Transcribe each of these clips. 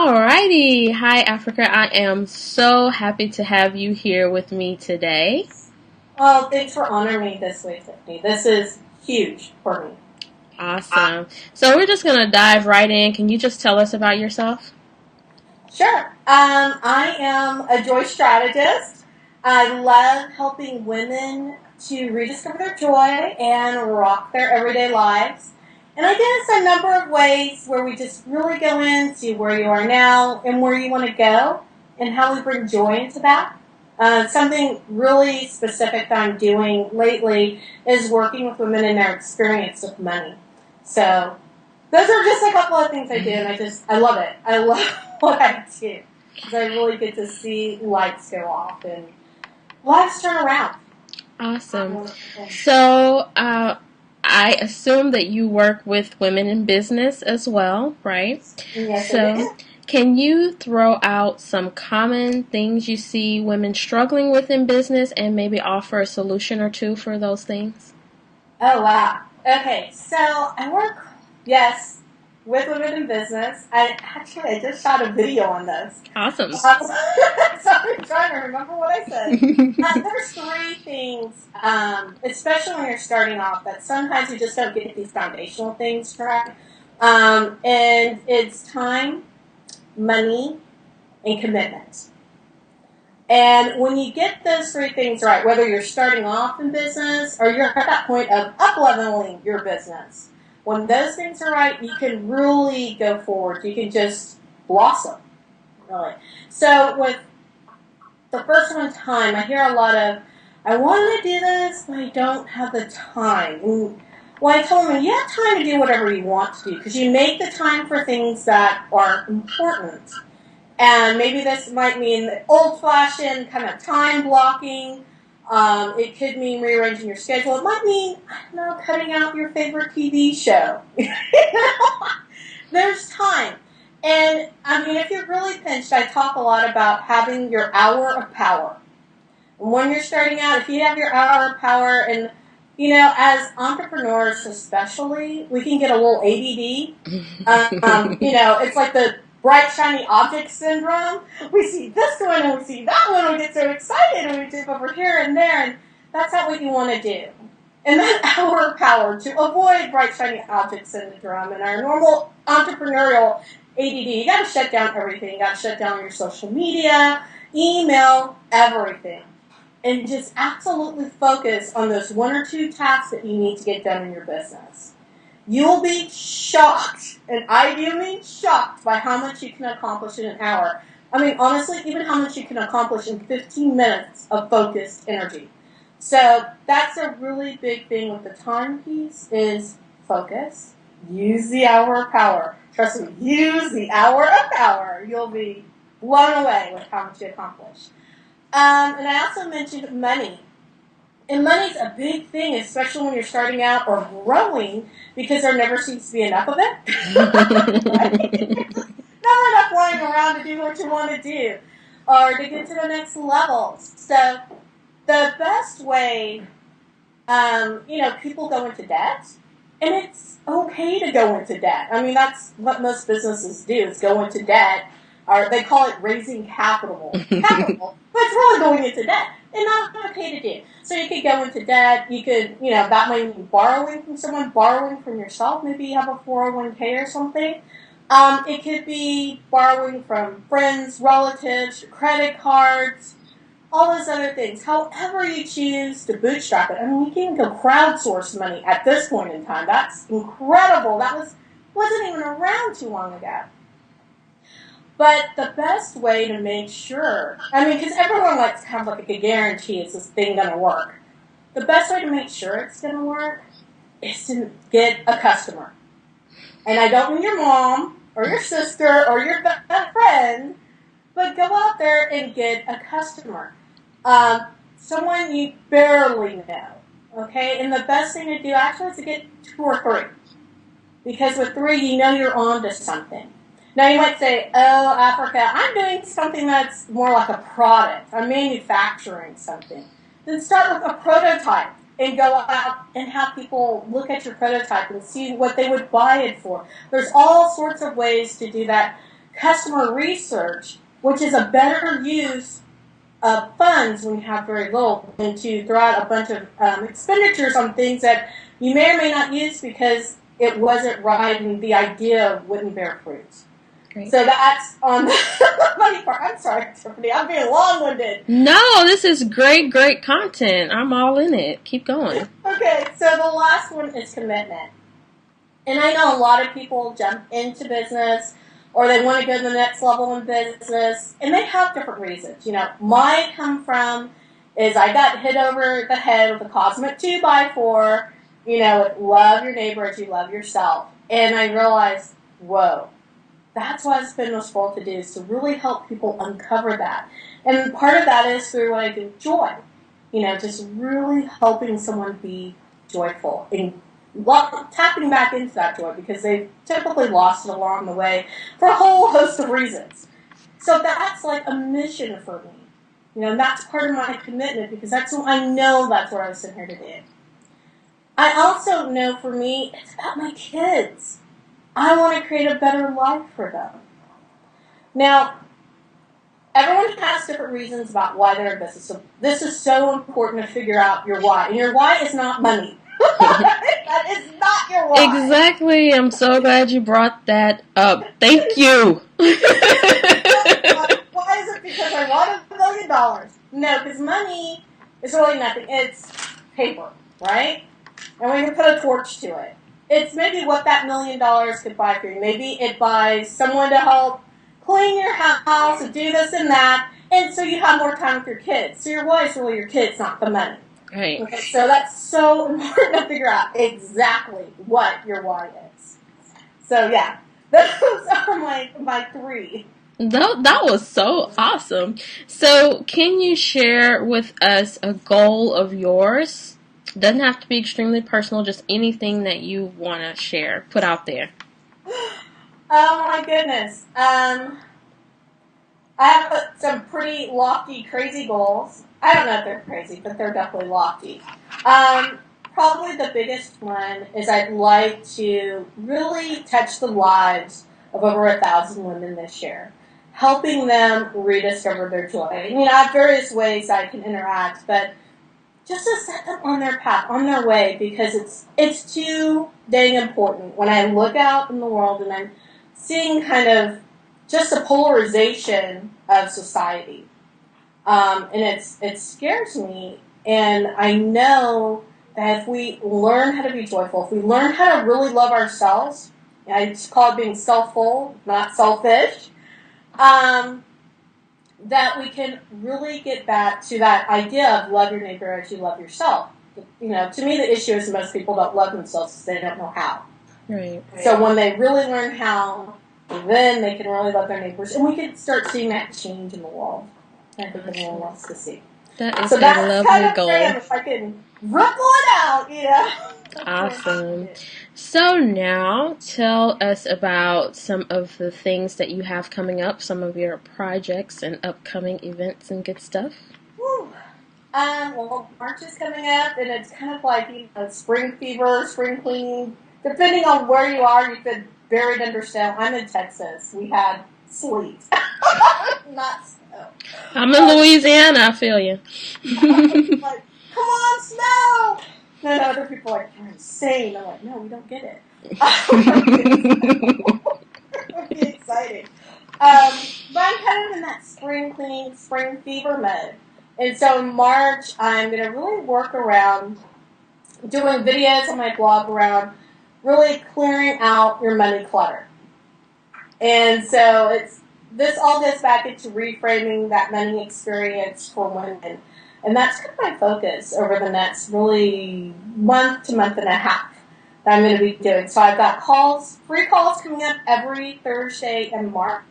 Alrighty. Hi, Africa. I am so happy to have you here with me today. Well, thanks for honoring me this way, Tiffany. This is huge for me. Awesome. So we're just going to dive right in. Can you just tell us about yourself? Sure. I am a Joy Strategist. I love helping women to rediscover their joy and rock their everyday lives. And I do this a number of ways where we just really go into where you are now and where you want to go and how we bring joy into that. Something really specific that I'm doing lately is working with women in their experience with money. So those are just a couple of things I do, and I love it. I love what I do because I really get to see lights go off and lives turn around. Awesome. So I assume that you work with women in business as well, right? Yes, So I do. can you throw out some common things you see women struggling with in business and maybe offer a solution or two for those things? Oh, wow. Okay, so I work, yes, with women in business. I just shot a video on this. Awesome. So I'm trying to remember what I said. There's three things, especially when you're starting off, that sometimes you just don't get these foundational things correct. And it's time, money, and commitment. And when you get those three things right, whether you're starting off in business or you're at that point of up-leveling your business, when those things are right, you can really go forward. You can just blossom, really. So with the first one, time, I hear a lot of, I want to do this, but I don't have the time. And well, I told them, you have time to do whatever you want to do because you make the time for things that are important. And maybe this might mean old-fashioned kind of time blocking. It could mean rearranging your schedule. It might mean, I don't know, cutting out your favorite TV show. There's time. And, I mean, if you're really pinched, I talk a lot about having your hour of power. And when you're starting out, if you have your hour of power, and, you know, as entrepreneurs especially, we can get a little ADD. You know, it's like the bright, shiny object syndrome. We see this one and we see that one, and we get so excited and we jump over here and there, and that's not what you want to do. And that hour of power to avoid bright, shiny object syndrome and our normal entrepreneurial ADD, you got to shut down everything. You got to shut down your social media, email, everything. And just absolutely focus on those one or two tasks that you need to get done in your business. You'll be shocked, and I do mean shocked, by how much you can accomplish in an hour. I mean, honestly, even how much you can accomplish in 15 minutes of focused energy. So that's a really big thing with the time piece is focus. Use the hour of power. Trust me, use the hour of power. You'll be blown away with how much you accomplish. And I also mentioned money. And money's a big thing, especially when you're starting out or growing, because there never seems to be enough of it. Right? Not enough lying around to do what you want to do or to get to the next level. So the best way, you know, people go into debt, and it's okay to go into debt. I mean, that's what most businesses do, is go into debt, or they call it raising capital, but it's really going into debt. And not okay to do. So you could go into debt. You could, you know, that might mean borrowing from someone, borrowing from yourself. Maybe you have a 401k or something. It could be borrowing from friends, relatives, credit cards, all those other things. However you choose to bootstrap it. I mean, you can even go crowdsource money at this point in time. That's incredible. That wasn't even around too long ago. But the best way to make sure, I mean, because everyone likes to have like a guarantee, is this thing going to work? The best way to make sure it's going to work is to get a customer. And I don't mean your mom or your sister or your best friend, but go out there and get a customer. Someone you barely know, okay? And the best thing to do actually is to get 2 or 3. Because with 3, you know you're on to something. Now you might say, oh, Africa, I'm doing something that's more like a product. I'm manufacturing something. Then start with a prototype and go out and have people look at your prototype and see what they would buy it for. There's all sorts of ways to do that customer research, which is a better use of funds when you have very little, than to throw out a bunch of expenditures on things that you may or may not use because it wasn't right and the idea wouldn't bear fruit. Great. So that's on the money part. I'm sorry, Tiffany. I'm being long-winded. No, this is great content. I'm all in it. Keep going. Okay, so the last one is commitment. And I know a lot of people jump into business or they want to go to the next level in business, and they have different reasons. Mine come from is I got hit over the head with a cosmic 2x4, love your neighbor as you love yourself. And I realized, whoa, that's what it's been most supposed to do, is to really help people uncover that. And part of that is through what I do, joy. Just really helping someone be joyful and tapping back into that joy because they've typically lost it along the way for a whole host of reasons. So that's like a mission for me. And that's part of my commitment because I know that's what I was sitting here to do. I also know for me, it's about my kids. I want to create a better life for them. Now, everyone has different reasons about why they're in business. So this is so important to figure out your why. And your why is not money. That is not your why. Exactly. I'm so glad you brought that up. Thank you. Why is it because I want $1 million? No, because money is really nothing. It's paper, right? And we can put a torch to it. It's maybe what that $1 million could buy for you. Maybe it buys someone to help clean your house and do this and that, and so you have more time with your kids. So your why is really your kids, not the money. Right. Okay, so that's so important to figure out exactly what your why is. So yeah, those are my three. That was so awesome. So can you share with us a goal of yours? Doesn't have to be extremely personal, just anything that you want to share, put out there. Oh my goodness. I have some pretty lofty, crazy goals. I don't know if they're crazy, but they're definitely lofty. Probably the biggest one is I'd like to really touch the lives of over 1,000 women this year, helping them rediscover their joy. I have various ways I can interact, but just to set them on their path, on their way, because it's too dang important when I look out in the world and I'm seeing kind of just a polarization of society. And it scares me, and I know that if we learn how to be joyful, if we learn how to really love ourselves, I just call it being selfful, not selfish, that we can really get back to that idea of love your neighbor as you love yourself. To me the issue is most people don't love themselves because they don't know how. Right. So when they really learn how, then they can really love their neighbors, and we can start seeing that change in the world. I think everyone wants to see. That is so a that's lovely kind of goal. If I can ripple it out, Awesome. So now tell us about some of the things that you have coming up, some of your projects and upcoming events and good stuff. Woo. Well, March is coming up, and it's kind of like spring fever, spring cleaning. Depending on where you are, you've been buried under snow. I'm in Texas. We had sleet, not snow. I'm in Louisiana. I feel you. Like, come on, snow! And other people are like, you're insane. I'm like, no, we don't get it. It would be exciting. But I'm kind of in that spring cleaning, spring fever mode. And so in March, I'm going to really work around doing videos on my blog around really clearing out your money clutter. And so this all goes back into reframing that money experience for women. And that's kind of my focus over the next really month to month and a half that I'm going to be doing. So I've got free calls coming up every Thursday in March.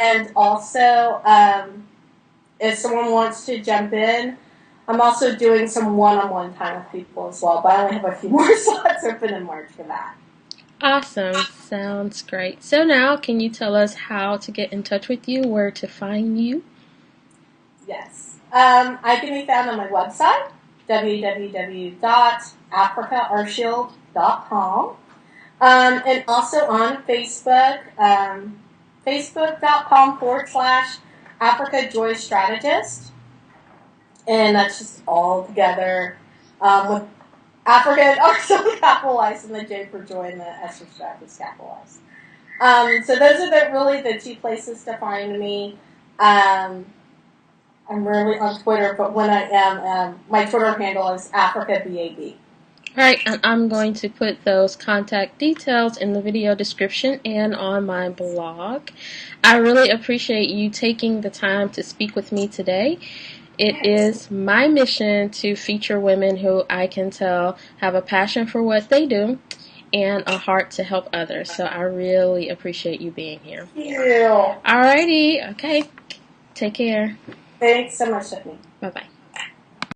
And also, if someone wants to jump in, I'm also doing some one-on-one time with people as well. But I only have a few more slots open in March for that. Awesome. Sounds great. So now, can you tell us how to get in touch with you, where to find you? Yes. I can be found on my website, www.africaarchield.com, and also on Facebook. facebook.com/Africa Joy Strategist. And that's just all together with Africa and also capitalized, and the J for Joy and the S for Strat is capitalized. So those are really the two places to find me. I'm rarely on Twitter, but when I am, my Twitter handle is AfricaBAB. Alright, and I'm going to put those contact details in the video description and on my blog. I really appreciate you taking the time to speak with me today. It is my mission to feature women who I can tell have a passion for what they do and a heart to help others. So I really appreciate you being here. Thank you. Alrighty, okay. Take care. Thanks so much, Stephanie. Bye-bye.